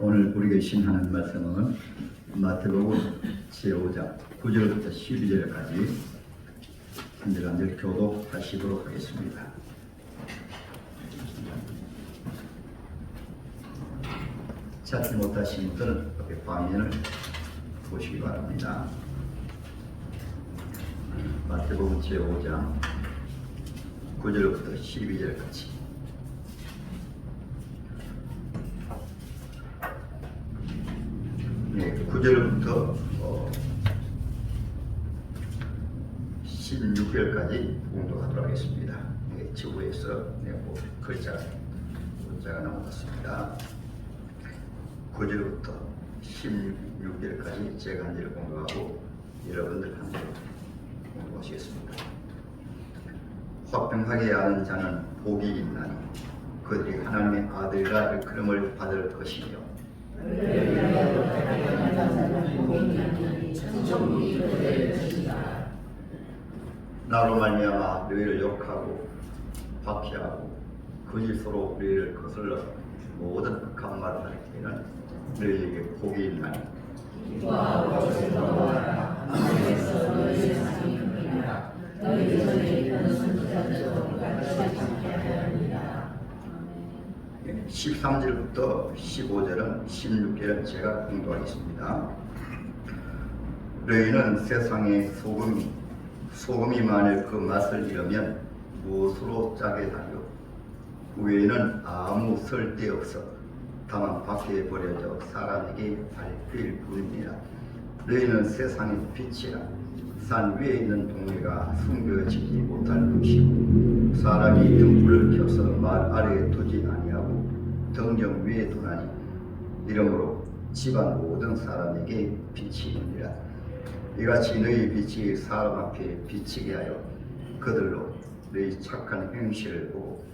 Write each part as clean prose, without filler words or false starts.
오늘 우리에게 신하는 말씀은 마태복음 제5장 9절부터 12절까지 한 절 한 절 교독하시도록 하겠습니다. 찾지 못하신 분들은 옆에 화면을 보시기 바랍니다. 마태복음 제5장 9절부터 12절까지. 네, 9절부터 16절까지 공독하도록 하겠습니다. 네, 지구에서 글자가 나오겠습니다. 9절부터 16절까지 제가 한 절 공독하고 여러분들 한 절 공독하시겠습니다. 화평하게 하는 자는 복이 있나니 그들이 하나님의 아들이라 일컬음을 받을 것이며 나로 말미암아 너희를 욕하고 박해하고 거짓으로 너희를 거슬러 모든 악한 말을 할 때는 너희에게 복이 있나니 하나님께서 너희의 상이 큽니다. 너희 전에 있던 선지자들도 같이 않게 하리라. 13절부터 15절은 16절은 제가 공부하겠습니다. 너희는 세상의 소금이 만일 그 맛을 잃으면 무엇으로 짜게 하려? 위에는 아무 쓸데없어 다만 밖에 버려져 사람에게 밟힐 뿐이니라. 너희는 세상의 빛이라. 산 위에 있는 동네가 숨겨지지 못할 것이고 사람이 등불을 켜서 말 아래에 두지 아니하고 등정 위에 두나니 이러므로 집안 모든 사람에게 빛이 있느니라. 이같이 너희 빛이 사람 앞에 비치게 하여 그들로 너희 착한 행실을 보고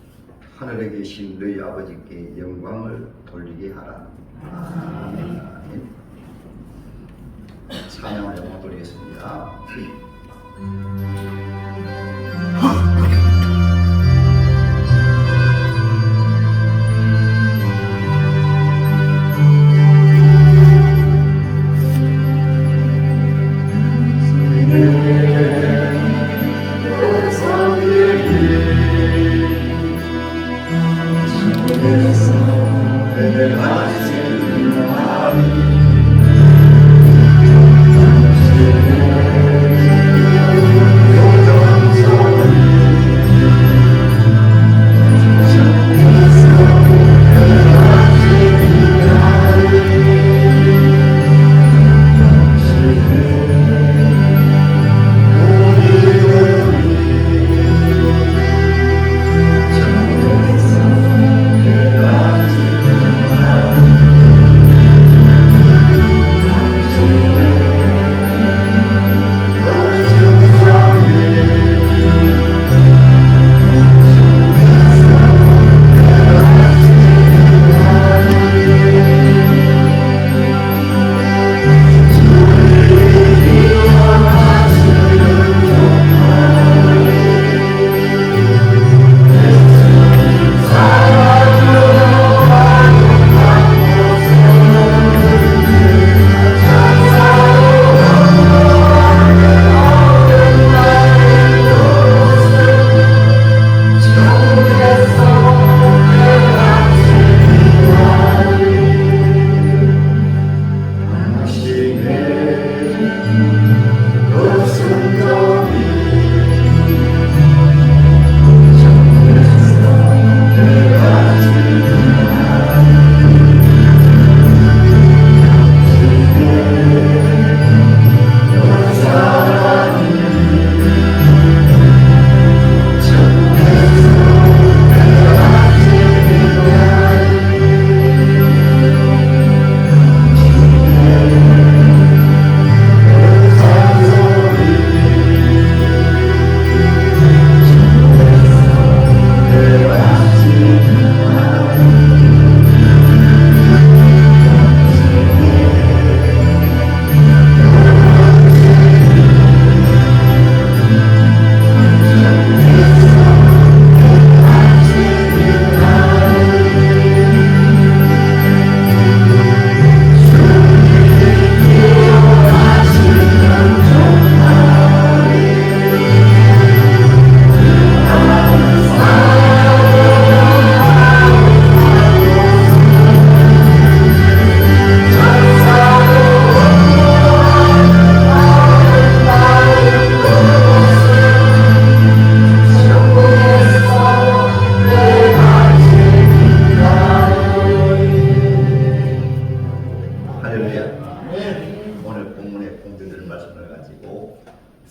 하늘에 계신 너희 아버지께 영광을 돌리게 하라. 아멘. 찬양을 영광 돌리겠습니다. 오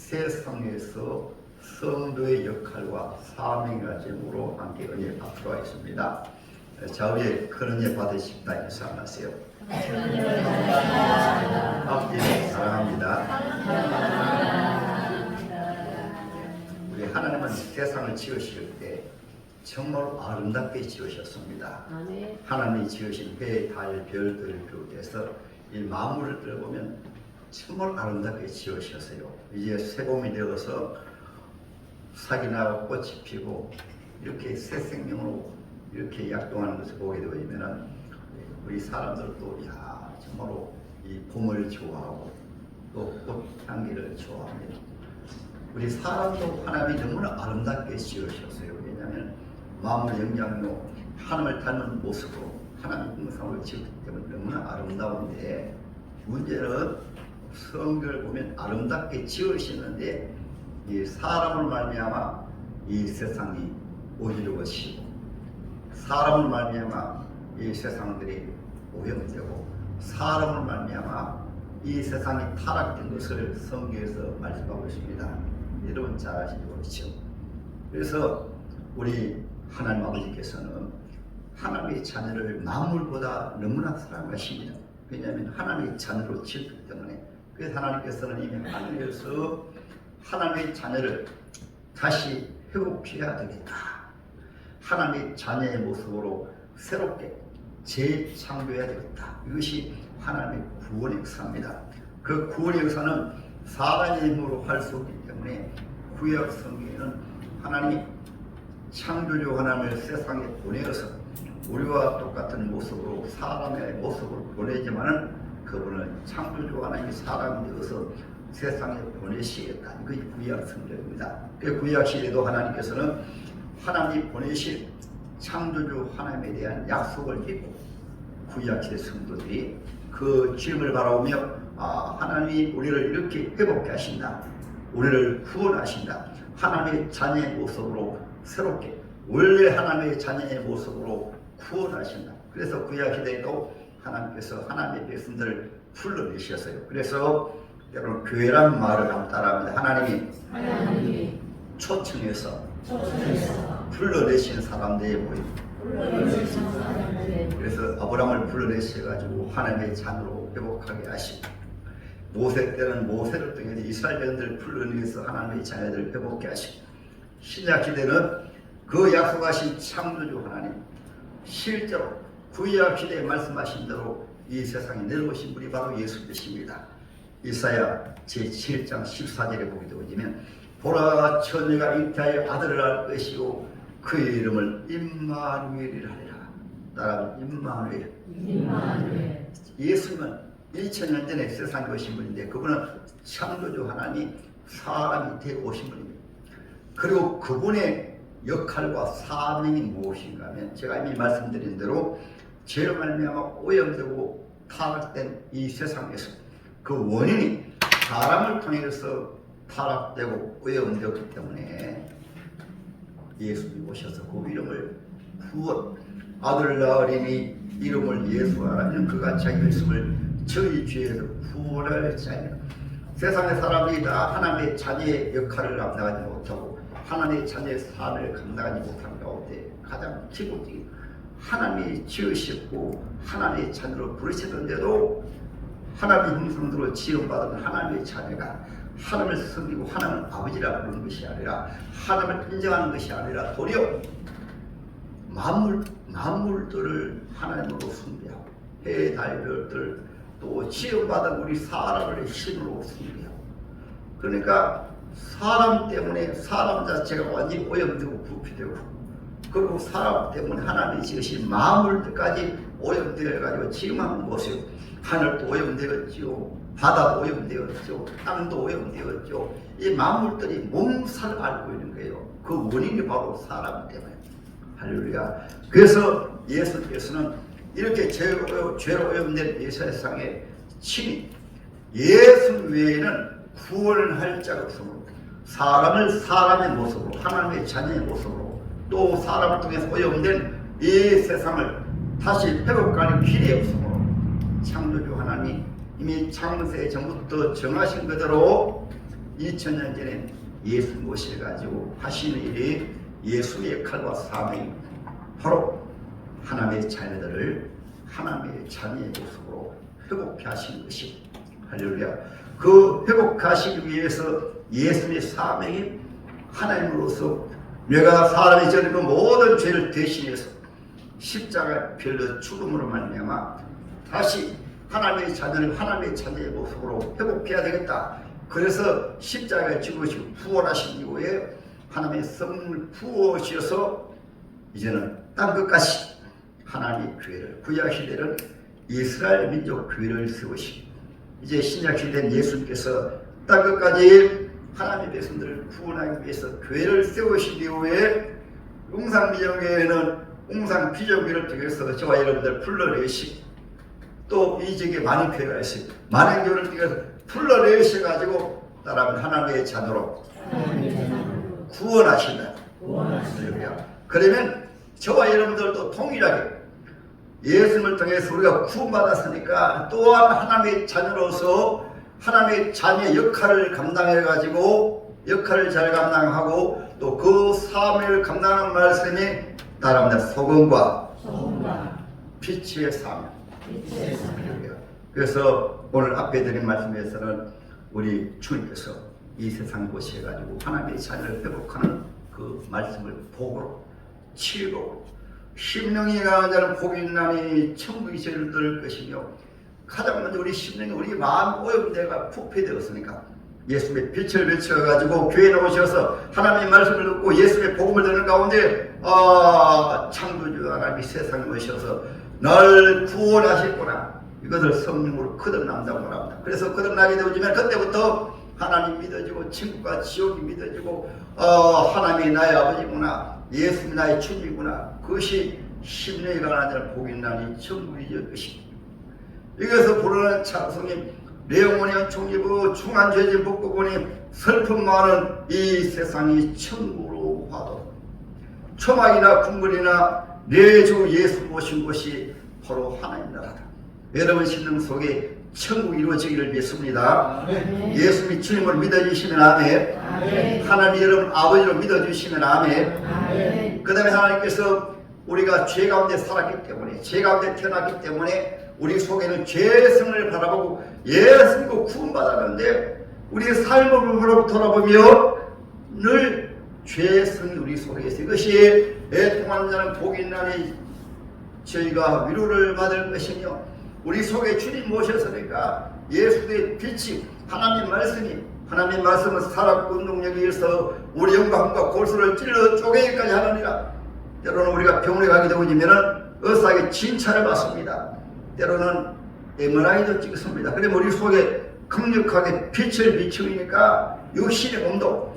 세상에서 성도의 역할과 사명이라는 제목으로 함께 은혜 받도록 하겠습니다. 좌우에 큰 은혜 받으십다 해서 안녕하세요. 앞뒤로 사랑합니다. 우리 하나님은 세상을 지으실 때 정말 아름답게 지으셨습니다. 하나님이 지으신 배, 달, 별들을 비롯해서 이 만물을 들어보면 정말 아름답게 지으셨어요. 이제 새봄이 되어서 싹이 나고 꽃이 피고 이렇게 새 생명으로 이렇게 약동하는 것을 보게 되면 우리 사람들도 정말로 이 봄을 좋아하고 또 꽃향기를 좋아합니다. 우리 사람도 하나님이 너무나 아름답게 지으셨어요. 왜냐하면 마음을 영장로 하나님을 닮은 모습으로 하나님 형상으로 지었기 때문에 너무나 아름다운데, 문제는 성경을 보면 아름답게 지으시는데 이 사람을 말미암아 이 세상이 어지러워지고 사람을 말미암아 이 세상들이 오염되고 사람을 말미암아 이 세상이 타락된 것을 성경에서 말씀하고 있습니다. 여러분 잘 아시죠? 그렇죠? 그래서 우리 하나님 아버지께서는 하나님의 자녀를 만물보다 너무나 사랑하십니다. 왜냐하면 하나님의 자녀로 지었기 때문에. 그래서 하나님께서는 이미 하늘에서 하나님의 자녀를 다시 회복해야 되겠다. 하나님의 자녀의 모습으로 새롭게 재창조해야 되겠다. 이것이 하나님의 구원의 역사입니다. 그 구원의 역사는 사람의 힘으로 할 수 없기 때문에 구약 성경에는 하나님이 창조주 하나님을 세상에 보내어서 우리와 똑같은 모습으로 사람의 모습으로 보내지만은 그분은 창조주 하나님이 사람이 되어서 세상에 보내시겠다. 이것이 구약 성경입니다. 그 구약 시대도 하나님께서는 하나님이 보내실 창조주 하나님에 대한 약속을 믿고 구약 시대 성도들이 그 주님을 바라보며 하나님이 우리를 이렇게 회복해 하신다. 우리를 구원하신다. 하나님의 자녀의 모습으로 새롭게 원래 하나님의 자녀의 모습으로 구원하신다. 그래서 구약 시대에도 하나님께서 하나님의 백성들을 불러내셨어요. 그래서 여러분 교회란 말을 한번 따라합니다. 하나님이 초청해서 불러내신 사람들의 모임. 그래서 아브라함을 불러내셔가지고 하나님의 자녀로 회복하게 하시고, 모세 때는 모세를 통해서 이스라엘 백성들을 불러내서 하나님의 자녀들을 회복하게 하시고, 신약 시대는 그 약속하신 창조주 하나님, 실제로 구약 시대에 말씀하신 대로 이 세상에 내려오신 분이 바로 예수님이십니다. 이사야 제7장 14절에 보게 되면 보라 처녀가 잉태하여 아들을 낳을 것이요 그의 이름을 임마누엘이라 하리라. 따라하면 임마누엘. 예수는 2000년 전에 세상에 오신 분인데 그분은 창조주 하나님 사람이 되어 오신 분입니다. 그리고 그분의 역할과 사명이 무엇인가 하면 제가 이미 말씀드린 대로 죄로 말미암아 오염되고 타락된 이 세상에서 그 원인이 사람을 통해서 타락되고 오염되었기 때문에 예수님이 오셔서 그 이름을 구원, 아들 낳으리니 이름을 예수하라는 그같이 자기 말씀을 저희 죄에서 구원할 자입니다. 세상의 사람들이 다 하나님의 자녀의 역할을 감당하지 못하고 하나님의 자녀의 삶을 감당하지 못한 가운데 가장 기본적인 하나님이 지으셨고 하나님의 자녀로 부르셨는데도 하나님의 형상대로 지음받은 하나님의 자녀가 하나님을 섬기고 하나님을 아버지라 부르는 것이 아니라 하나님을 인정하는 것이 아니라 도리어 만물들을 하나님으로 숭배하고 해, 달, 별들 또 지음받은 우리 사람을 신으로 숭배하고, 그러니까 사람 때문에 사람 자체가 완전히 오염되고 부패되고, 그리고 사람 때문에 하나님이 지으신 만물들까지 오염되어가지고 지음하는 모습, 하늘도 오염되었죠, 바다도 오염되었죠, 땅도 오염되었죠. 이 만물들이 몸살 앓고 있는 거예요. 그 원인이 바로 사람 때문에. 할렐루야. 그래서 예수께서는 이렇게 죄로 오염된 이 세상에 친히 예수 외에는 구원할 자가 없으므로 사람을 사람의 모습으로 하나님의 자녀의 모습으로 또 사람을 통해서 오염된 이 세상을 다시 회복하는 길이 없으므로 창조주 하나님 이미 창세 전부터 정하신 그대로 2000년 전에 예수 모셔가지고 하시는 일이 예수의 칼과 사명이 바로 하나님의 자녀들을 하나님의 자녀의 모습으로 회복해 하시는 것이 할렐루야. 그 회복하시기 위해서 예수의 사명이 하나님으로서 내가 사람이 저는 그 모든 죄를 대신해서 십자가 별로 죽음으로 말미암아 다시 하나님의 자녀를 하나님의 자녀의 모습으로 회복해야 되겠다. 그래서 십자가에 죽으시고 부활하신 이후에 하나님의 성령을 부어주셔서 이제는 땅끝까지 하나님의 교회를, 구약시대는 이스라엘 민족 교회를 세우시고 이제 신약시대는 예수님께서 땅끝까지 하나님의 백성들을 구원하기 위해서 교회를 세우신 이후에 웅상미정교회는 웅상비정교회를 통해서 저와 여러분들 불러내시고 또 이 지역에 많은 교회가 있어요. 많은 교회를 통해서 불러내셔가지고 따라하면 하나님의 자녀로 구원하신다. 그러면 저와 여러분들도 동일하게 예수님을 통해서 우리가 구원받았으니까 또한 하나님의 자녀로서 하나님의 자녀의 역할을 감당해가지고 역할을 잘 감당하고 또 그 사명을 감당하는 말씀이 따라합니다. 소금과 빛의 사명. 그래서 오늘 앞에 드린 말씀에서는 우리 주님께서 이 세상 보셔가지고 하나님의 자녀를 회복하는 그 말씀을 복으로 치유로 심령이 강한 자는 복이 있나니 천국이 저희를 들을 것이며 가장 먼저 우리 심령이 우리 마음 오염되가 부패되었으니까 예수님의 빛을 비춰가지고 교회에 오셔서 하나님의 말씀을 듣고 예수님의 복음을 듣는 가운데 창조주 하나님이 세상에 오셔서 널 구원하셨구나. 이것을 성령으로 거듭난다고 합니다. 그래서 거듭나게 되어지면 그때부터 하나님 믿어지고 천국과 지옥이 믿어지고 하나님이 나의 아버지구나. 예수님이 나의 주님이구나. 그것이 심령이 강한 자는 복이 있나니 천국이 될 것입니다. 여기서 부르는 찬송이 내 영혼이 총리부 중한 죄진 복구보니 슬픔 많은 이 세상이 천국으로 봐도 초막이나 궁궐이나 내 주 예수 모신 곳이 바로 하나님 나라다. 여러분 심령 속에 천국이 이루어지기를 믿습니다. 예수님이 주님을 믿어주시면 아멘. 하나님 여러분 아버지로 믿어주시면 아멘. 그 다음에 하나님께서 우리가 죄 가운데 살았기 때문에 죄 가운데 태어났기 때문에 우리 속에는 죄성을 바라보고 예수 믿고 구원받았는데 우리의 삶을 돌아보며 늘 죄성이 우리 속에 있어요. 이것이 애통하는 자는 복이 있나니 저희가 위로를 받을 것이며 우리 속에 주님 모셨으니까 예수의 빛이 하나님 말씀은 살았고 운동력에 의해서 우리 영광과 골수를 찔러 쪼개기까지 하느니라. 때로는 우리가 병원에 가게 되면 의사에게 진찰을 받습니다. 때로는 MRI도 찍습니다. 그러면 우리 속에 강력하게 빛을 비추니까 육신의 몸도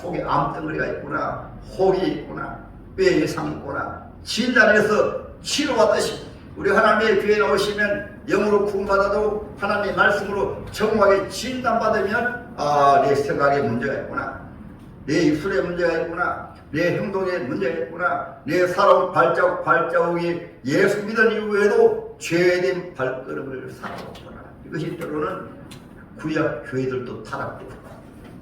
속에 암덩어리가 있구나, 혹이 있구나, 뼈에 이상이 있구나 진단해서 치료받듯이 우리 하나님의 교회에 오시면 영으로 구원받아도 하나님의 말씀으로 정확하게 진단받으면 내 생각에 문제가 있구나, 내 입술에 문제가 있구나, 내 행동에 문제가 있구나, 내 살아온 발자국이 예수 믿은 이후에도 죄된 발걸음을 살아왔구나. 이것이 때로는 구약 교회들도 타락되고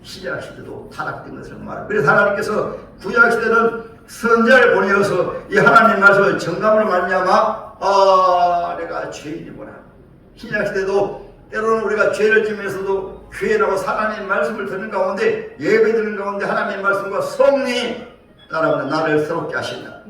신약 시대도 타락된 것을 말합니다. 그래서 하나님께서 구약 시대는 선자를 보내어서 이 하나님 말씀을 정감으로 말미암아 내가 죄인이구나. 신약 시대도 때로는 우리가 죄를 지면서도 교회 나와서 하나님의 말씀을 듣는 가운데 예배 드는 가운데 하나님의 말씀과 성령이 따라오는 나를 새롭게 하신다.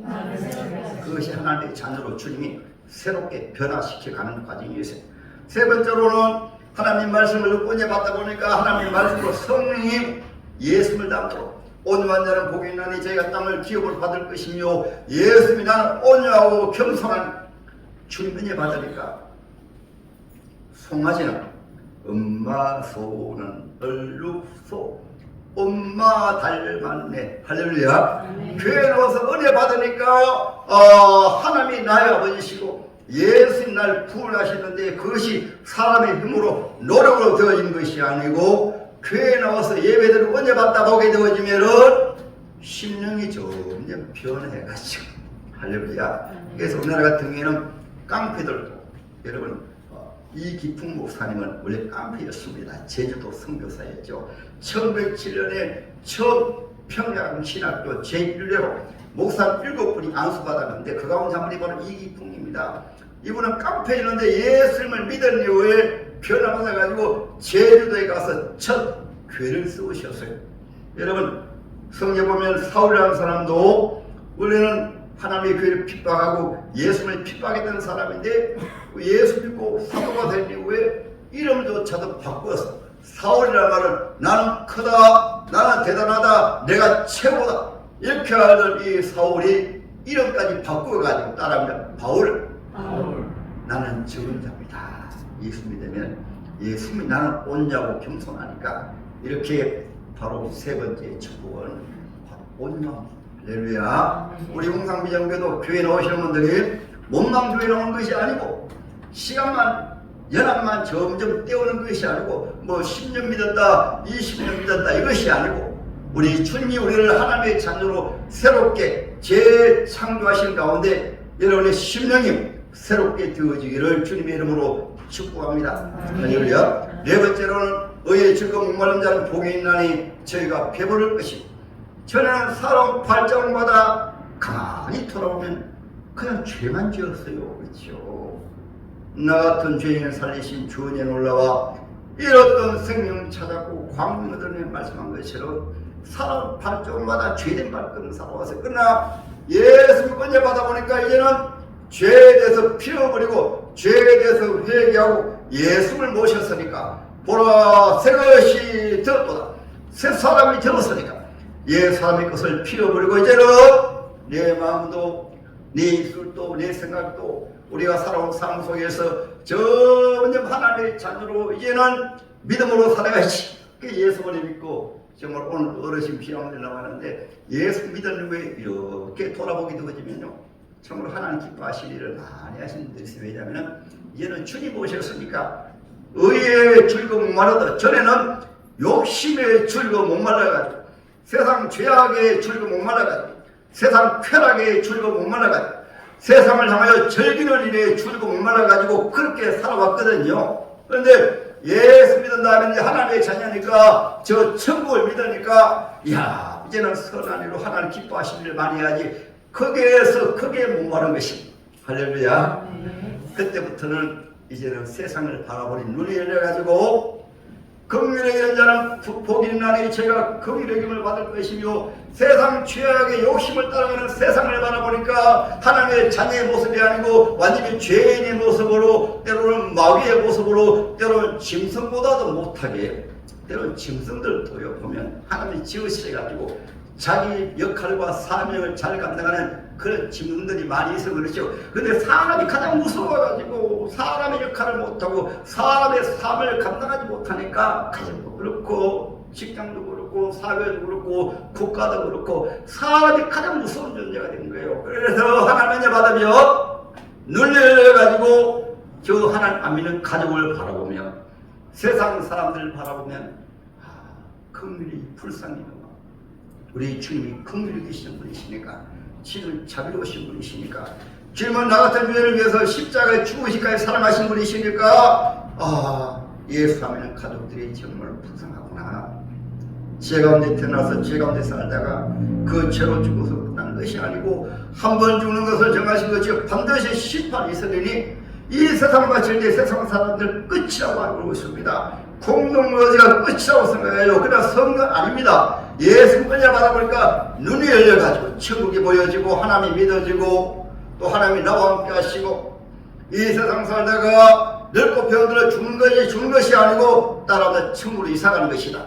그것이 하나님의 자녀로 주님이 새롭게 변화시켜 가는 과정이었어요. 세 번째로는 하나님 말씀을 듣고 은혜 받다 보니까 하나님 말씀으로 성령이 예수를 담도록 온유한 자는 복이 있나니 저희가 땅을 기업을 받을 것이며 예수님이 나는 온유하고 겸손한 주님 은혜 받으니까 송아지는 엄마 소는 얼룩소 엄마 닮았네. 할렐루야. 교회 나와서 은혜 받으니까 하나님이 나의 아버지시고 예수님 날 구원하셨는데 그것이 사람의 힘으로 노력으로 되어진 것이 아니고 교회에 나와서 예배드리고 은혜 받다 보게 되어지면은 심령이 점점 변해가지고 할렐루야. 그래서 우리나라 같은 경우에는 깡패들도 여러분 이기풍 목사님은 원래 깡패였습니다. 제주도 선교사였죠. 1907년에 처음 평양신학교 제1회로 목사 7분이 안수받았는데 그 가운데 한 분이 바로 이기풍입니다. 이분은 깡패였는데 예수님을 믿은 이후에 변화받아가지고 제주도에 가서 첫 교회를 세우셨어요. 여러분 성경 보면 사울이라는 사람도 원래는 하나님의 교회를 핍박하고 예수님을 핍박했던 사람인데 예수 믿고 사도가 된 이후에 이름조차도 바꾸어서 사울이라는 말은 나는 크다, 나는 대단하다, 내가 최고다 이렇게 하던 이 사울이 이름까지 바꾸어가지고 따라하면 바울. 나는 적은 자입니다. 예수 믿으면 예수님이 나는 온유하고 겸손하니까 이렇게 바로 세 번째 축복은 온유. 할렐루야. 우리 홍상비정교도 교회 나오시는 분들이 몸만 교회 나오는 것이 아니고 시간만 연합만 점점 떼우는 것이 아니고 뭐 10년 믿었다 20년 믿었다 이것이 아니고 우리 주님이 우리를 하나님의 자녀로 새롭게 재창조하신 가운데 여러분의 심령이 새롭게 되어지기를 주님의 이름으로 축복합니다. 할렐루야. 네 번째로는 의의 즐거움 목마른 자는 복이 있나니 저희가 배부를 것이 저는 사람 발자국마다 가만히 돌아보면 그냥 죄만 지었어요. 그렇죠. 나 같은 죄인을 살리신 주 은혜에 놀라와 잃었던 생명 찾았고 광명들에 말씀한 것처럼 사람 발자국마다 죄된 발걸음 살아와서 그러나 예수 은혜 받아보니까 이제는 죄에 대해서 피워버리고 죄에 대해서 회개하고 예수를 모셨으니까 보라 새 것이 되었도다. 새 사람이 되었으니까 옛 사람의 것을 피워버리고 이제는 내 마음도 내 입술도 내 생각도 우리가 살아온 삶 속에서 점점 하나님의 자녀로 이제는 믿음으로 살아야지. 예수를 믿고 정말 오늘 어르신 비양을 나왔는데 예수 믿은 후에 이렇게 돌아보게 되어지면요 정말 하나님 기뻐하실 일을 많이 하시는 분들이 있어요. 왜냐하면 이제는 주님 오셨으니까 의의 즐거움 목말라다. 전에는 욕심의 즐거움 목말라가지고 세상 죄악의 즐거움 목말라가지고 세상 쾌락의 즐거움 목말라가지고 세상을 향하여 즐기는 일에 즐거움 목말라가지고 그렇게 살아왔거든요. 그런데 예수 믿은 다음에 하나님의 자녀니까 저 천국을 믿으니까 야 이제는 선한 일로 하나님 기뻐하실 일을 많이 해야지. 거기에서 크게 목마른 것이 할렐루야. 그때부터는 이제는 세상을 바라보는 눈이 열려가지고 긍휼의 이런 자는 복이 있나니 제가 긍휼의 힘을 받을 것이며 세상 죄악의 욕심을 따라가는 세상을 바라보니까 하나님의 자녀의 모습이 아니고 완전히 죄인의 모습으로 때로는 마귀의 모습으로 때로는 짐승보다도 못하게 때로는 짐승들도요 보면 하나님이 지으셔가지고 자기 역할과 사명을 잘 감당하는 그런 짐승들이 많이 있어 그렇죠. 근데 사람이 가장 무서워가지고 사람의 역할을 못하고 사람의 삶을 감당하지 못하니까 가정도 그렇고 직장도 그렇고 사회도 그렇고 국가도 그렇고 사람이 가장 무서운 존재가 된 거예요. 그래서 하나님 은혜 받으면 눈 열려가지고 저 하나님 안 믿는 가족을 바라보며 세상 사람들을 바라보면 긍휼이 불쌍히 우리 주님이 긍휼히 계시는 분이시니까 지금 자비로우신 분이시니까 주님은 나 같은 죄인을 위해서 십자가에 죽으시기까지 사랑하신 분이시니까 예수 하면 가족들이 정말 불쌍하구나. 죄 가운데 태어나서 죄 가운데 살다가 그 죄로 죽어서 끝난 것이 아니고 한 번 죽는 것을 정하신 것이 반드시 심판이 있으리니 이 세상 바칠 때 세상 사람들 끝이라고 알고 있습니다. 공동묘지가 끝이라고 생각해요. 그러나 성경 아닙니다. 예수 은혜 받아보니까 눈이 열려가지고 천국이 보여지고 하나님이 믿어지고 또 하나님이 나와 함께 하시고 이 세상 살다가 늙고 병들어 죽는 것이 아니고 따라오다 천국으로 이사가는 것이다.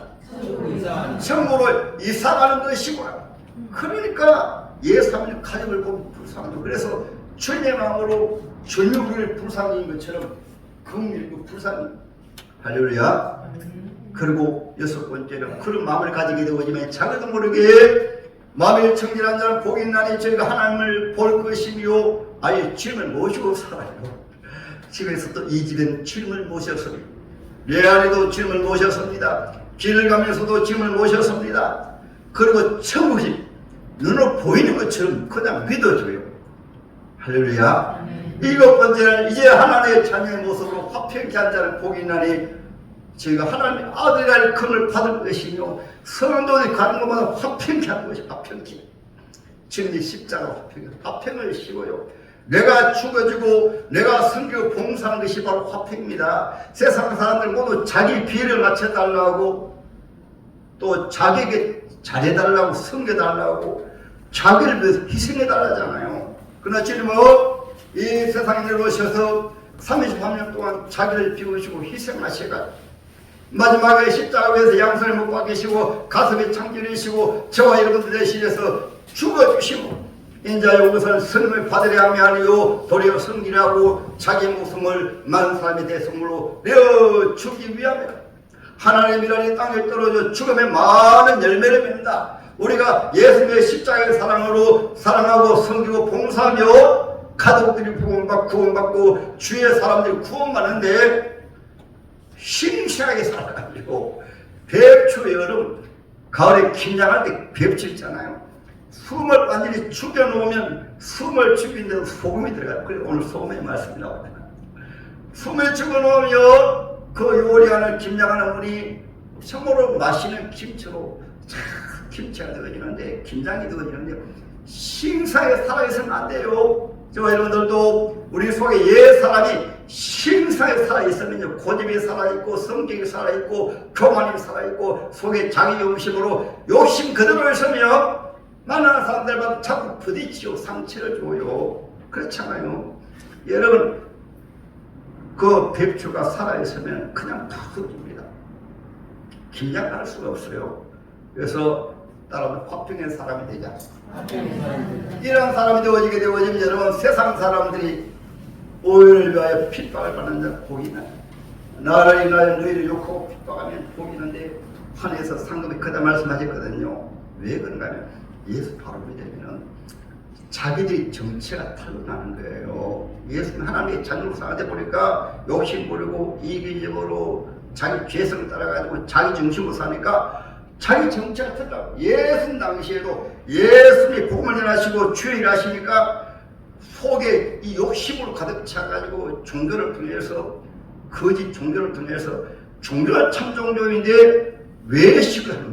천국으로 이사가는 것이구나. 그러니까 예수 하면 가족을 보면 불쌍하죠. 그래서 주님의 마음으로 주님이 우리를 불쌍히 인 것처럼 긍휼이고 불쌍히 할렐루야. 그리고 여섯 번째는 그런 마음을 가지게 되어지면 자기도 모르게 마음이 청진한 자는 복이 있나니 저희가 하나님을 볼 것이며 아예 주님을 모시고 살아요. 집에서도 이 집엔 주님을 모셨습니다. 내 안에도 주님을 모셨습니다. 길을 가면서도 주님을 모셨습니다. 그리고 천국이 눈으로 보이는 것처럼 그냥 믿어줘요. 할렐루야. 일곱 번째는 이제 하나님의 자녀의 모습으로 화평케 한 자를 복이 있나니 저희가 하나님의 아들이라는 금을 받을 것이며 성도들이 가는 것마다 화평케 하는 것이 화평케. 지금 이 십자가 화평을 씌워요. 내가 죽어지고 내가 섬기고 봉사하는 것이 바로 화평입니다. 세상 사람들 모두 자기 비를 맞춰달라고 또 자기에게 잘해달라고 섬겨달라고 자기를 위해서 희생해달라잖아요. 그러나 주님은 이 세상에 내려오셔서 33년 동안 자기를 비우시고 희생하셔가지고 마지막에 십자가 위에서 양손을 못 박으시고 가슴에 창질이시고 저와 여러분들 대신해서 죽어주시고 인자 이것은 선임을 받으려 함이 아니요 도리어 섬기라고 자기 목숨을 많은 사람의 대성물로 내어주기 위함이라. 하나님이라는 땅에 떨어져 죽음의 많은 열매를 맺는다. 우리가 예수님의 십자가의 사랑으로 사랑하고 섬기고 봉사하며 가족들이 구원받고 주의 사람들이 구원받는데 싱싱하게 살아가지고 배추의 여름 가을에 김장할 때 배추 있잖아요. 숨을 완전히 죽여놓으면 숨을 죽이는데도 소금이 들어가요. 그래서 오늘 소금의 말씀이 나오잖아요. 숨을 죽여놓으면 그 요리하는 김장하는 분이 참으로 맛있는 김치로 김치가 되어지는데 김장이 되어지는데 싱상에 살아있으면 안 돼요. 저 여러분들도 우리 속에 옛 사람이 싱상에 살아있으면요 고집이 살아있고 성격이 살아있고 교만이 살아있고 속에 자기 욕심으로 욕심 그대로 있으면 많은 사람들만 자꾸 부딪히고 상처를 줘요. 그렇잖아요. 여러분 그 배추가 살아있으면 그냥 부서집니다. 김장할 수가 없어요. 그래서 따라서 화평의 사람이 되지 않습니다. 이런 사람이 되어지면 여러분 세상 사람들이 오해를 위하여 핍박을 받는 자 복이 나요. 나를 인하여 너희를 욕하고 핍박하면 복이 있는데 하늘에서 상급이 크다 말씀하셨거든요. 왜 그런가 하면 예수 바로 믿으면 자기들이 정체가 탄로나는 거예요. 예수는 하나님의 자녀로 살아다 보니까 욕심 부리고 이기적으로 자기 죄성을 따라가지고 자기 중심으로 사니까 자기 정체가 틀려요. 예수 당시에도 예수님이 복음을 전하시고 주의 일 하시니까 속에 이 욕심으로 가득 차가지고 종교를 통해서 거짓 종교를 통해서 종교가 참 종교인데 외식을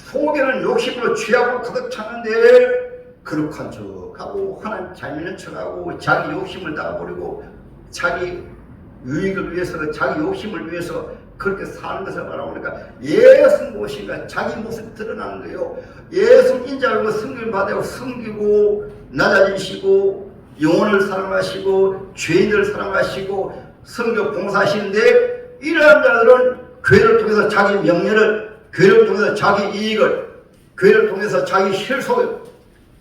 속에는 욕심으로 취하고 가득 차는데 그릇한 척하고 하나님 잘 믿는 척하고 자기 욕심을 다버리고 자기 유익을 위해서 자기 욕심을 위해서 그렇게 사는 것을 바라보니까 예수 무엇인가 자기 모습이 드러나는 거예요. 예수 인자하고 승리를 받아요. 섬기고 낮아지시고 영혼을 사랑하시고 죄인을 사랑하시고 성교 봉사하시는데 이러한 자들은 교회를 통해서 자기 명예를 교회를 통해서 자기 이익을 교회를 통해서 자기 실속을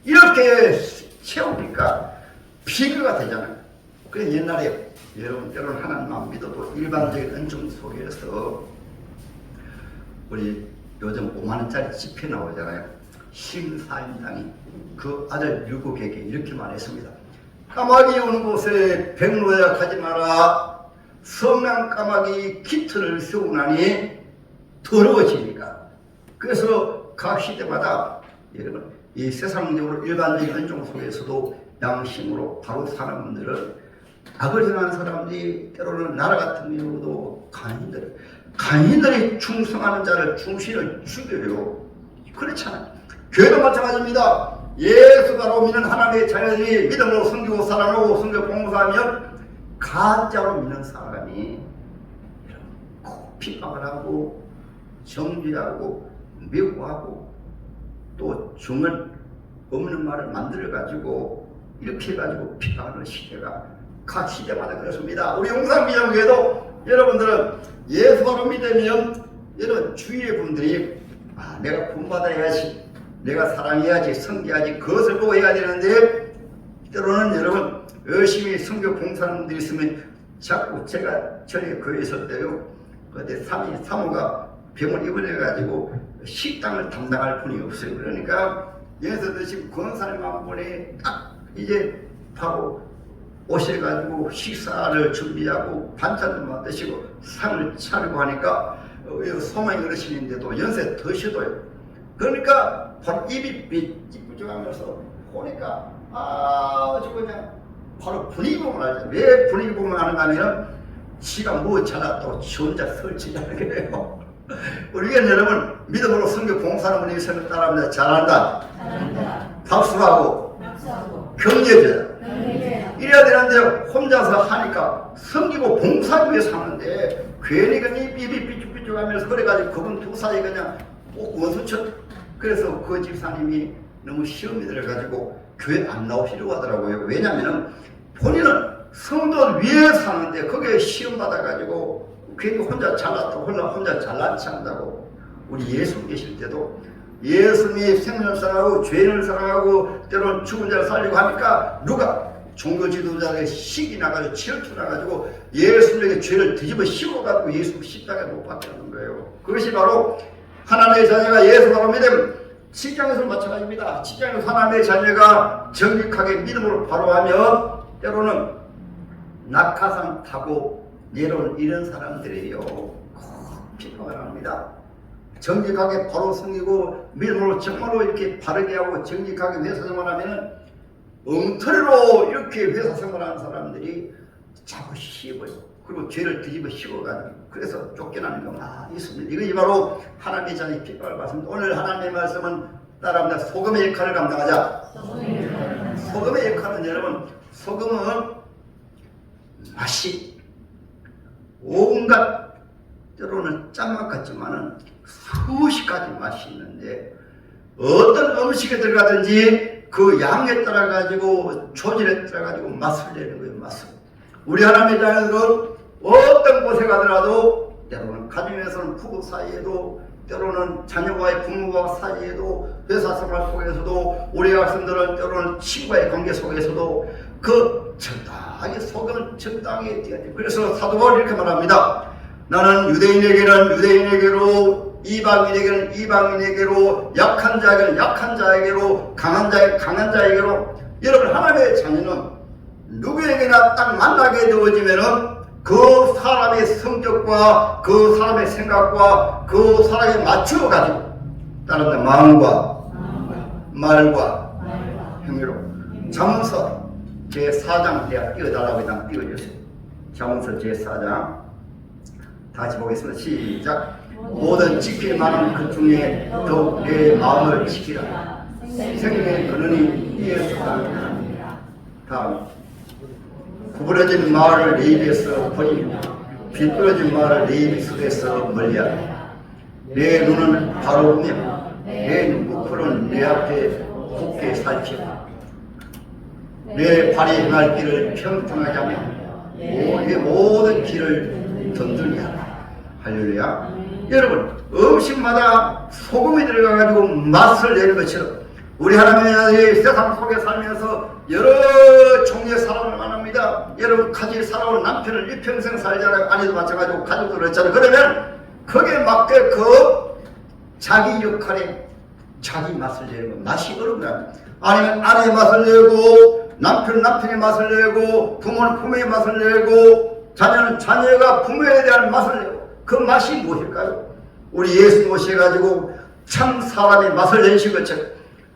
이렇게 채우니까 비교가 되잖아요. 그래서 옛날에 여러분 때로는 하나님만 믿어도 일반적인 은총 속에서 우리 요즘 5만원짜리 지폐 나오잖아요. 심사임당이 그 아들 율곡에게 이렇게 말했습니다. 까마귀 오는 곳에 백로야 가지 마라. 성난 까마귀 깃털을 세우고 나니 더러워지니까. 그래서 각 시대마다 여러분 이 세상적으로 일반적인 은총 속에서도 양심으로 바로 사는 분들은 악을 행하는 사람들이 때로는 나라 같은 경우도 간신들이 충성하는 자를 중신을 죽여요. 그렇잖아요. 교회도 마찬가지입니다. 예수 바로 믿는 하나님의 자녀들이 믿음으로 섬기고 사랑하고 섬겨 봉사하면 가짜로 믿는 사람이 꼭 핍박을 하고 정죄하고 미워하고 또 중은 없는 말을 만들어가지고 이렇게 해가지고 핍박하는 시대가 각 시대마다 그렇습니다. 우리 용산비전교회도 여러분들은 예수 바로 믿으면 여러분 주위의 분들이 내가 본받아야지 내가 사랑해야지 섬겨야지 그것을 보고 해야 되는데 때로는 여러분 열심히 섬겨 봉사하는 분들이 있으면 자꾸 제가 저희 교회에 있을 때요 그때 사모가 병을 입원해가지고 식당을 담당할 분이 없어요. 그러니까 여기서 드시고 권사님만 보내 딱 이제 바로 오셔가지고 식사를 준비하고 반찬도 만드시고 상을 차리고 하니까 소망이 어르신인데도 연세 드셔도요. 그러니까 바로 입이 삐죽삐죽하면서 보니까 아주 그냥 바로 분위기 보면 알죠. 왜 분위기 보면 하는가 하면 지가 뭐 잘났다고 지 혼자 설치자는 거예요. 우리가 여러분 믿음으로 성경 봉사하는 분이 성경 따라합니다. 잘한다. 박수하고 격려해줘요. 이래야 되는데 혼자서 하니까 섬기고 봉사하기 위해서 하는데 괜히 그냥 입이 삐죽삐죽하면서 그래가지고 그분 두 사이 그냥 꼭 원수쳤. 그래서 그 집사님이 너무 시험이 들어가지고 교회 안 나오시려고 하더라고요. 왜냐면은 본인은 성도 위에 사는데 거기에 시험 받아가지고 괜히 혼자 잘났다고 혼자 잘난 체 한다고. 우리 예수 계실 때도 예수님이 생명을 사랑하고 죄인을 사랑하고 때로는 죽은 자를 살리고 하니까 누가 종교 지도자의 식이 나가지고 질투 나가지고 예수님에게 죄를 뒤집어 씌워가지고 예수 십자가에 못 박게 하는 거예요. 그것이 바로 하나님의 자녀가 예수 바로 믿음. 직장에서 마찬가지입니다. 직장에서 하나님의 자녀가 정직하게 믿음으로 바로 하면 때로는 낙하산 타고 내려오는 이런 사람들이에요. 꼭 필요가 합니다. 정직하게 바로 섬기고 믿음으로 정말로 이렇게 바르게 하고 정직하게 회사 생활하면 엉터리로 이렇게 회사 생활하는 사람들이 자꾸 씹어요. 그리고 죄를 뒤집어 씌워가지고 그래서 쫓겨나는 거 많이 있습니다. 이것이 바로 하나님의 자녀의 핍박을 받습니다. 오늘 하나님의 말씀은 따라합니다. 소금의 역할을 감당하자. 소금의 역할은 여러분, 소금은 맛이 온갖 때로는 짠맛 같지만은 수십 가지 맛이 있는데 어떤 음식에 들어가든지 그 양에 따라 가지고 조질에 따라 가지고 맛을 내는 거예요. 맛을. 우리 하나님의 자녀들은 어떤 곳에 가더라도 때로는 가정에서는 부부 사이에도 때로는 자녀와의 부모와 사이에도 회사 생활 속에서도 우리 학생들은 때로는 친구와의 관계 속에서도 그 적당히 소금을 적당히 띄어야 돼요. 그래서 사도 바울이 이렇게 말합니다. 나는 유대인에게는 유대인에게로 이방인에게는 이방인에게로 약한 자에게는 약한 자에게로 강한 자에게는 강한 자에게로. 여러분 하나님의 자녀는 누구에게나 딱 만나게 되어지면은 그 사람의 성격과 그 사람의 생각과 그 사람에 맞추어 가지고 따르는 마음과 말과 행위로. 잠언서 제4장 내가 띄워달라고 일단 띄워주세요. 잠언서 제4장 다시 보겠습니다. 시작. 모든 지킬 만한 그 중에 더욱 내 마음을 지키라. 생명의 근원이 이에서 나옵니다. 다음. 구부러진 말을 내 입에서 버리고 비뚤어진 말을 내 입 속에서 멀리하라. 내 눈은 바로 보며 내 눈꺼풀은 내 앞에 굳게 살피라. 내 발이 행할 길을 평평하게 하며 내 모든 길을 든든히 하라. 할렐루야. 여러분 음식마다 소금이 들어가가지고 맛을 내는 것처럼 우리 하나님의 세상 속에 살면서 여러 종류의 사람을 만납니다. 여러분 같이 살아온 남편을 일평생 살잖아요. 아내도 마찬가지고 가족도 그렇잖아요. 그러면 거기에 맞게 그 자기 역할에 자기 맛을 내는 거. 맛이 어렵다. 아니면 아내의 맛을 내고 남편의 맛을 내고 부모는 부모의 맛을 내고 자녀는 자녀가 부모에 대한 맛을 내고 그 맛이 무엇일까요? 우리 예수 모셔가지고 참 사람의 맛을 내신 것처럼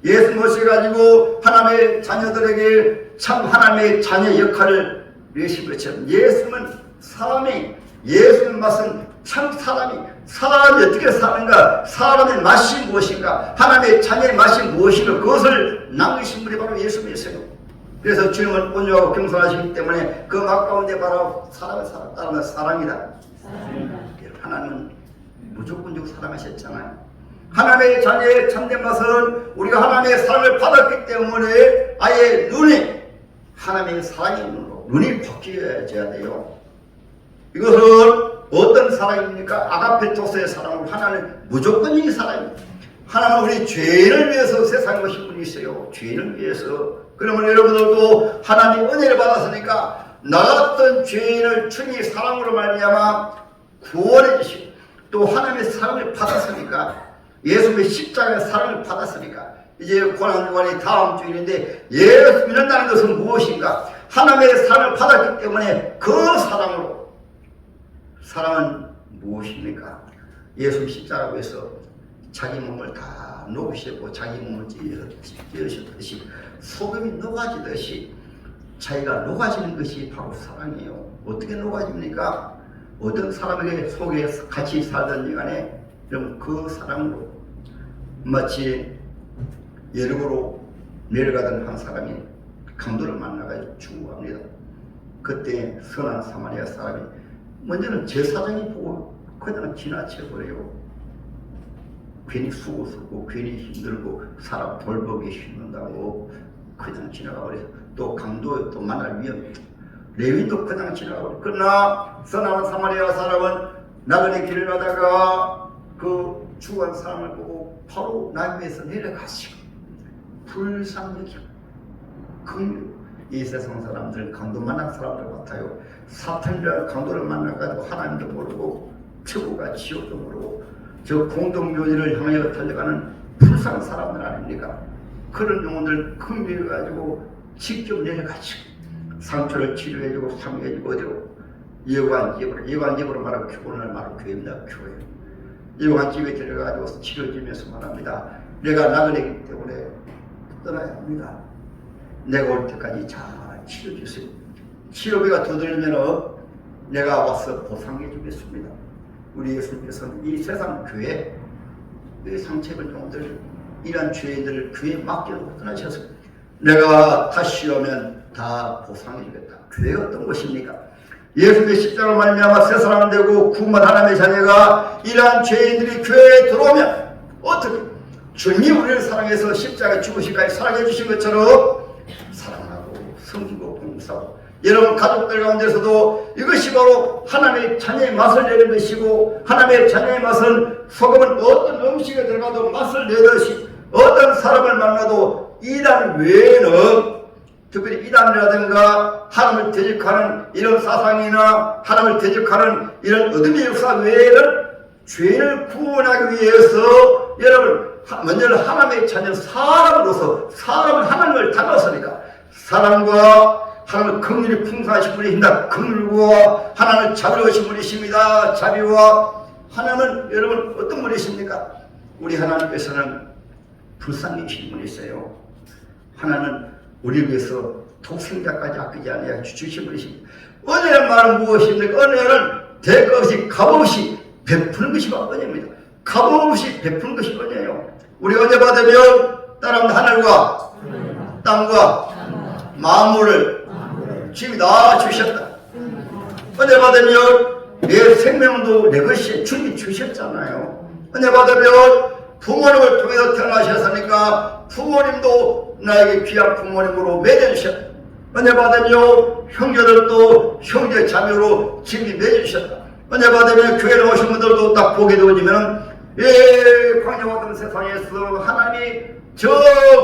예수 모셔가지고 하나님의 자녀들에게 참 하나님의 자녀 역할을 내신 것처럼 예수는 예수의 맛은 참 사람이 어떻게 사는가, 사람의 맛이 무엇인가, 하나님의 자녀의 맛이 무엇인가, 그것을 남기신 분이 바로 예수님이세요. 그래서 주님은 온유하고 겸손하시기 때문에 그 맛 가운데 바로 사람의 따르는 사랑이다. 하나님은 무조건적 사랑하셨잖아요. 하나님의 자녀의 참된 맛은 우리가 하나님의 사랑을 받았기 때문에 아예 눈이 하나님의 사랑의 눈이 바뀌어야 돼요. 이것은 어떤 사랑입니까? 아가페토스의 사랑으로 하나는 무조건적인 사랑입니다. 하나는 우리 죄인을 위해서 세상에 오신 분이 있어요. 죄인을 위해서. 그러면 여러분들도 하나님 은혜를 받았으니까 나 같은 죄인을 주님의 사랑으로 말미암아 구원해 주시고 또 하나님의 사랑을 받았으니까 예수님의 십자가의 사랑을 받았으니까 이제 고난주간이 다음 주일인데 예수 믿는다는 것은 무엇인가? 하나님의 사랑을 받았기 때문에 그 사랑으로. 사랑은 무엇입니까? 예수 십자가로 해서 자기 몸을 다 녹으셨고 자기 몸을 찢으셨듯이 소금이 녹아지듯이 자기가 녹아지는 것이 바로 사랑이에요. 어떻게 녹아집니까? 어떤 사람에게 속에 같이 살던 인간에 여러분 그 사랑으로 마치 예루고로 내려가던 한 사람이 강도를 만나가지고 죽어갑니다. 그때 선한 사마리아 사람이 먼저는 제 사정이 보고 그냥 지나쳐버려요. 괜히 수고 쓰고 괜히 힘들고 사람 돌보기 힘든다고 그냥 지나가버려요. 또 강도 또 만날 위험이 레위인도 그냥 지나가버려요. 그러나 선한 사마리아 사람은 나그네 길을 가다가 그 죽은 사람을 보고 바로 나귀에서 내려가시고 불쌍하게 이 세상 사람들 강도 만난 사람들 같아요. 사탄이라는 강도를 만나가지고 하나님도 모르고 천국과 지옥도 모르고 저 공동묘지를 향하여 달려가는 불쌍한 사람들 아닙니까? 그런 영혼들 긍휼해가지고 직접 내려가지고 상처를 치료해주고 상해주고 어디로 예관집으로 말하고 교훈을 말하고 교회입니다. 교회 예관집에 들어가지고 치료해주면서 말합니다. 내가 나그네이기 때문에 떠나야 합니다. 내가 올 때까지 잘 치료해주세요. 치료비가 더 들면 내가 와서 보상해 주겠습니다. 우리 예수님께서는 이 세상 교회 이 상처입은 영혼들 이런 죄인들을 교회에 맡겨놓고 떠나셔서 내가 다시 오면 다 보상해 주겠다. 교회가 어떤 것입니까? 예수님의 십자가로 말미암아 새 사람 되고 구원받은 하나님의 자녀가 이러한 죄인들이 교회에 들어오면 어떻게 주님이 우리를 사랑해서 십자가에 죽으시기까지 사랑해 주신 것처럼 사랑하고 섬기고 봉사하고 여러분 가족들 가운데서도 이것이 바로 하나님의 자녀의 맛을 내는 것이고 하나님의 자녀의 맛은 소금은 어떤 음식에 들어가도 맛을 내듯이 어떤 사람을 만나도 이단 외에는 특별히 이단이라든가 하나님을 대적하는 이런 사상이나 하나님을 대적하는 이런 어둠의 역사 외에는 죄를 구원하기 위해서 여러분 먼저 하나님의 자녀 사람으로서 사람은 하나님을 닮았으니까 사랑과 하나님을 긍휼히 풍성하신 분이십니다. 긍휼과 하나님을 자비로우신 분이십니다. 자비와 하나님은 여러분 어떤 분이십니까? 우리 하나님께서는 불쌍히신 분이세요. 하나님은 우리를 위해서 독생자까지 아끼지 아니하여 주신 분이십니다. 은혜란 말은 무엇입니까? 은혜는 대가 없이 값 없이 베푸는 것이 은혜입니다. 값 없이 베푸는 것이 은혜예요. 우리 은혜 받으면 따라합니다. 하늘과 땅과 만물을 주님이 다 주셨다. 은혜 받으면 내 생명도 내 것이 주님이 주셨잖아요. 은혜 받으면 부모님을 통해서 태어나셨으니까 부모님도 나에게 귀한 부모님으로 맺어주셨다. 은혜 받으며 형제들도 형제 자매로 지금이 맺어주셨다. 은혜 받으면 교회에 오신 분들도 딱 보게 되어지면 광야와 같은 세상에서 하나님이 저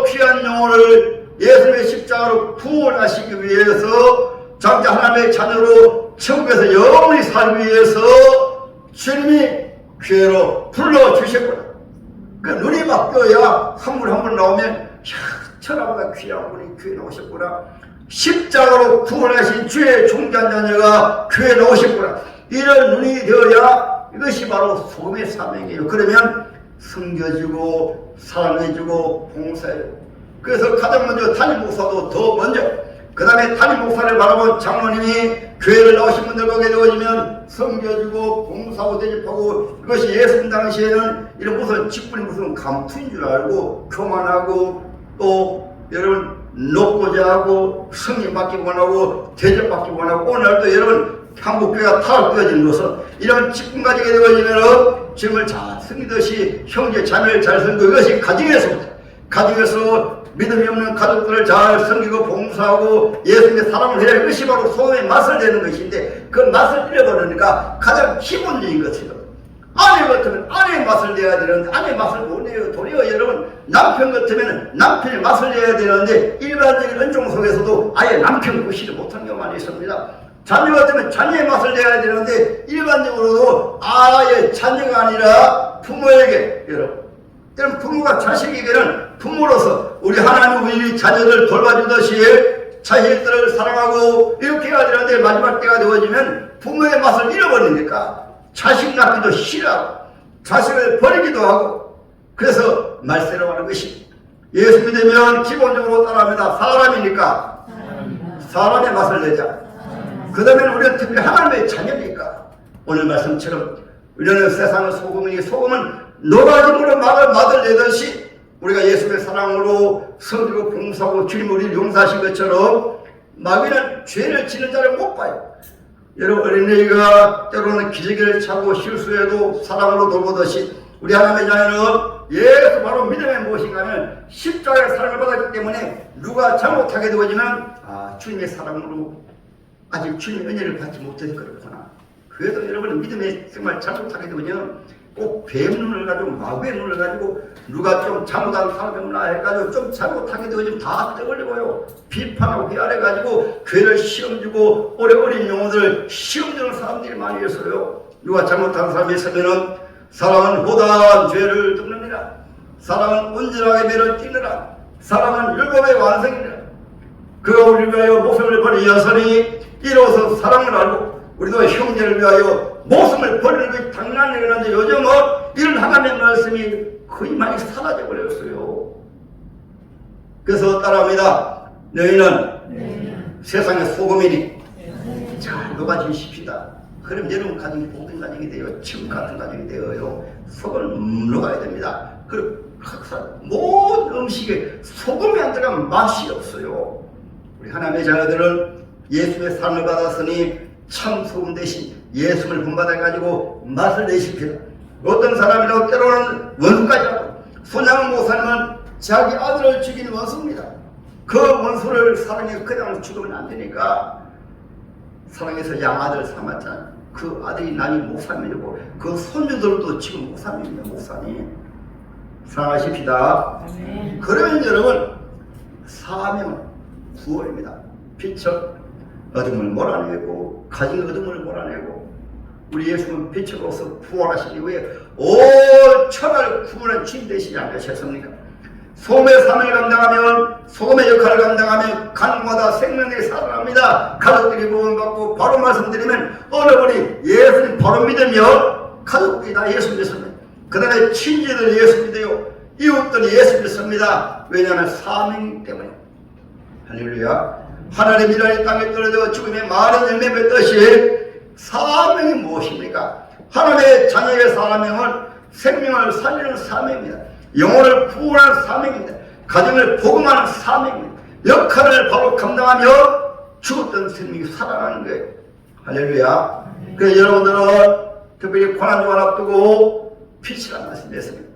귀한 영혼을 예수님의 십자가로 구원하시기 위해서 장자 하나님의 자녀로 천국에서 영원히 살기 위해서 주님이 교회로 불러주셨구나. 그러니까 눈이 바뀌어야 한 분 한 분 나오면 천하보다 귀한 분이 교회에 나오셨구나. 십자가로 구원하신 주의 종자 자녀가 교회에 나오셨구나. 이런 눈이 되어야 이것이 바로 소금의 사명이에요. 그러면 섬겨주고 사랑해주고 봉사해주고 그래서 가장 먼저 담임 목사도 더 먼저 그 다음에 담임 목사를 바라본 장로님이 교회를 나오신 분들 보게 되어지면 섬겨주고 봉사하고 대접하고 이것이 예수님 당시에는 이런 무슨 직분이 무슨 감투인 줄 알고 교만하고 또 여러분 높고자 하고 승인받기 원하고 대접받기 원하고 오늘도 여러분 한국교회가 타락되어진 것은 이런 직분 가지게 되어지면 지금을 잘 섬기듯이 형제 자매를 잘 섬기고 이것이 가정에서부터 가정에서 믿음이 없는 가족들을 잘 섬기고 봉사하고 예수님의 사랑을 해야 이것이 바로 소금의 맛을 내는 것인데 그 맛을 잃어버리니까 가장 기본적인 것이요. 아내 같으면 아내의 맛을 내야 되는데 아내의 맛을 못 내요. 도리어 여러분 남편 같으면 남편의 맛을 내야 되는데 일반적인 은총 속에서도 아예 남편 구실을 못하는 경우가 많이 있습니다. 자녀 같으면 자녀의 맛을 내야 되는데 일반적으로도 아예 자녀가 아니라 부모에게 여러분 부모가 자식에게는 부모로서 우리 하나님 우리 자녀들 돌봐주듯이 자식들을 사랑하고 이렇게 해야 되는데 마지막 때가 되어지면 부모의 맛을 잃어버리니까 자식 낳기도 싫어하고 자식을 버리기도 하고 그래서 말세라고 하는 것이 예수 믿으면 기본적으로 따라합니다. 사람이니까 사람의 맛을 내자. 그 다음에 우리는 특별히 하나님의 자녀니까 오늘 말씀처럼 우리는 세상의 소금이니 소금은 노가짐으로 맛을 내듯이 우리가 예수의 사랑으로 섬기고 봉사하고 주님 우리를 용서하신 것처럼 마귀는 죄를 지는 자를 못 봐요. 여러분 어린이가 때로는 기저귀를 차고 실수해도 사랑으로 돌보듯이 우리 하나님의 자녀는 예수 바로 믿음의 무엇인가 하면 십자가의 사랑을 받았기 때문에 누가 잘못하게 되어지면 주님의 사랑으로 아직 주님의 은혜를 받지 못해서 그렇구나. 그래도 여러분은 믿음에 정말 잘못하게 되면 꼭 뱀 눈을 가지고 마귀의 눈을 가지고 누가 좀 잘못한 사람이구나 해가지고 좀 잘못하게 되면 다 떠올리고요. 비판하고 비아래가지고 교회를 시험주고 어린 영혼들 시험주는 사람들이 많이 있어요. 누가 잘못한 사람이 있으면은 사랑은 호다한 죄를 덮느니라. 사랑은 온전하게 매를 띠느라. 사랑은 율법의 완성이니라. 그가 우리를 위하여 목숨을 버린 여선이 이로써 사랑을 알고 우리도 형제를 위하여 목숨을 버리는 것이 당연한 일이라는데 요즘은 이런 하나님의 말씀이 거의 많이 사라져 버렸어요. 그래서 따라합니다. 너희는 세상의 소금이니 잘 녹아주십시다. 그럼 여러분 가정이 복된 가정이 돼요. 지금 같은 가정이 되어요. 소금을 녹아야 됩니다. 그리고 항상 모든 음식에 소금이 안 들어가면 맛이 없어요. 우리 하나님의 자녀들은 예수의 삶을 받았으니 참 소금 대신 예수를 본받아가지고 맛을 내십시오. 어떤 사람이라도 때로는 원수까지 하고 손양 목사님은 자기 아들을 죽인 원수입니다. 그 원수를 사랑해서 그냥 죽으면 안 되니까 사랑해서 양아들 삼았잖아요. 그 아들이 남이 목사님이고 그 손주들도 지금 목사님입니다. 목사님 사랑하십시다. 그러면 여러분 사명은 구원입니다. 빛을 어둠을 몰아내고 가진 어둠을 몰아내고 우리 예수는 빛으로서 부활하신 이후에 온 천하를 구원한 주님 되시지 않으셨습니까? 소금의 사명을 감당하면 소금의 역할을 감당하면 간마다 생명이 살아납니다. 가족들이 구원받고 바로 말씀드리면 어느 분이 예수님 바로 믿으면 가족들이 다 예수 믿습니다. 그 다음에 친지들이 예수 믿어요. 이웃들이 예수 믿습니다. 왜냐하면 사명 때문에. 할렐루야. 하나님 이라는 땅에 떨어져 죽음의 많은 열매 맺듯이 사명이 무엇입니까? 하나님의 자녀의 사명은 생명을 살리는 사명입니다. 영혼을 구원하는 사명입니다. 가정을 복음하는 사명입니다. 역할을 바로 감당하며 죽었던 생명이 살아나는 거예요. 할렐루야. 그래서 여러분들은 특별히 고난주간 앞두고 빛이라는 말씀이 됐습니다.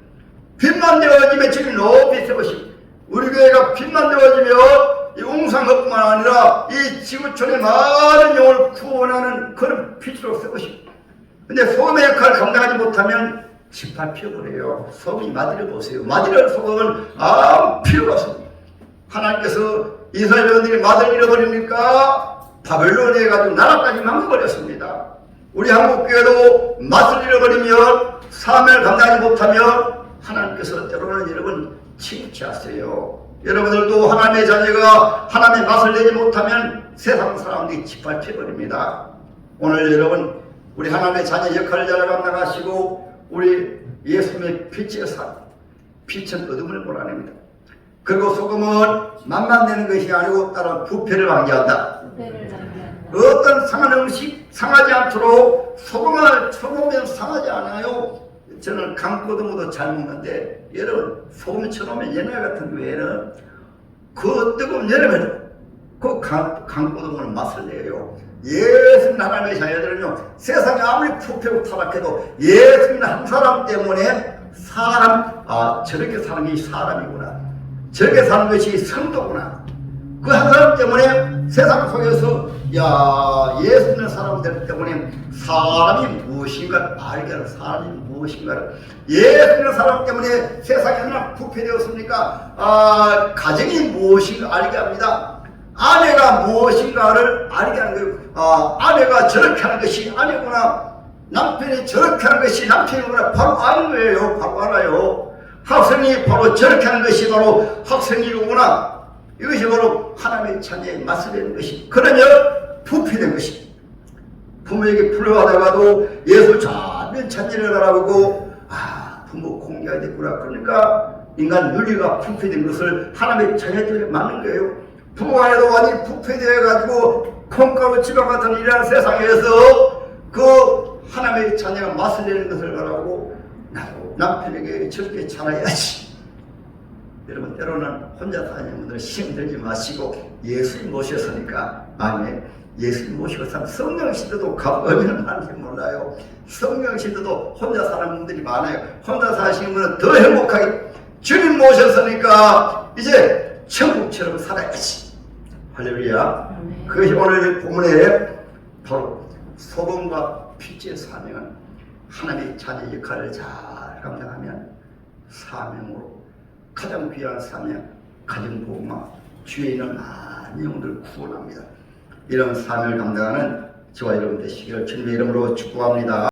빛만 되어지면 지금 높이 세우십니다. 우리 교회가 빛만 되어지면 이 웅상것뿐만 아니라 이 지구촌의 많은 영혼을 구원하는 그런 빛으로 세우십니다. 근데 소금의 역할을 감당하지 못하면 짓밟 피어버려요. 소금이 마디를 보세요. 마디를 소금은 아무 필요가 없습니다. 하나님께서 이스라엘 백성들이 마디를 잃어버리니까 바벨론에 가지고 나라까지 망해버렸습니다. 우리 한국교회도 맛을 잃어버리면 사명을 감당하지 못하면 하나님께서 때로는 여러분 침체하세요. 여러분들도 하나님의 자녀가 하나님의 맛을 내지 못하면 세상 사람들이 짓밟혀버립니다. 오늘 여러분 우리 하나님의 자녀 역할을 잘 감당하시고 우리 예수님의 빛의 삶, 빛은 어둠을 몰아냅니다. 그리고 소금은 맛만 내는 것이 아니고 따로 부패를 방지한다. 어떤 상한 음식 상하지 않도록 소금을 쳐놓으면 상하지 않아요. 저는 강고등어도 잘 먹는데 여러분 소금 쳐놓으면 옛날 같은 교회는 그 뜨거운 여름에도 그 강고등어는 맛을 내요. 예수님 하나님의 자녀들은요 세상에 아무리 부패고 타락해도 예수님 한 사람 때문에 사람 저렇게 사는 것이 사람이구나, 저렇게 사는 것이 성도구나, 그 한 사람 때문에 세상 속에서 예수 믿는 사람들 때문에 사람이 무엇인가를 알게 하는, 사람이 무엇인가를 예수 믿는 사람 때문에 세상이 얼마나 부패되었습니까? 가정이 무엇인가 알게 합니다. 아내가 무엇인가를 알게 하는 거예요. 아내가 저렇게 하는 것이 아내구나, 남편이 저렇게 하는 것이 남편이구나, 바로 아는 거예요. 바로 알아요. 학생이 바로 저렇게 하는 것이 바로 학생이구나, 이것이 바로 하나님의 자녀의 맛을 내는 것이. 그러면 부패된 것이. 부모에게 불효하다가도 예수 잘된 자녀를 바라보고 부모 공개가 됐구나, 그러니까 인간 윤리가 부패된 것을 하나님의 자녀들에 맞는 거예요. 부부간에도 완전히 부패되어가지고 콩가루 지방 같은 이러한 세상에서 그 하나님의 자녀가 맛을 내는 것을 바라고 나도 남편에게 저렇게 잘해야지. 여러분 때로는 혼자 사는 분들은 힘들지 마시고 예수님 모셨으니까 아멘. 예수님 모시고 사람 성령 시대도 가보면 하는지 몰라요. 성령 시대도 혼자 사는 분들이 많아요. 혼자 사시는 분은 더 행복하게 주님 모셨으니까 이제 천국처럼 살아야지. 할렐루야. 그것이 오늘 본문에 바로 소금과 빛의 사명은 하나님의 자녀 역할을 잘 감당하면 사명으로 가장 귀한 사명, 가정복음화, 주위에 있는 많은 영혼들을 구원합니다. 이런 사명을 감당하는 저와 여러분 되시기를 주님의 이름으로 축복합니다.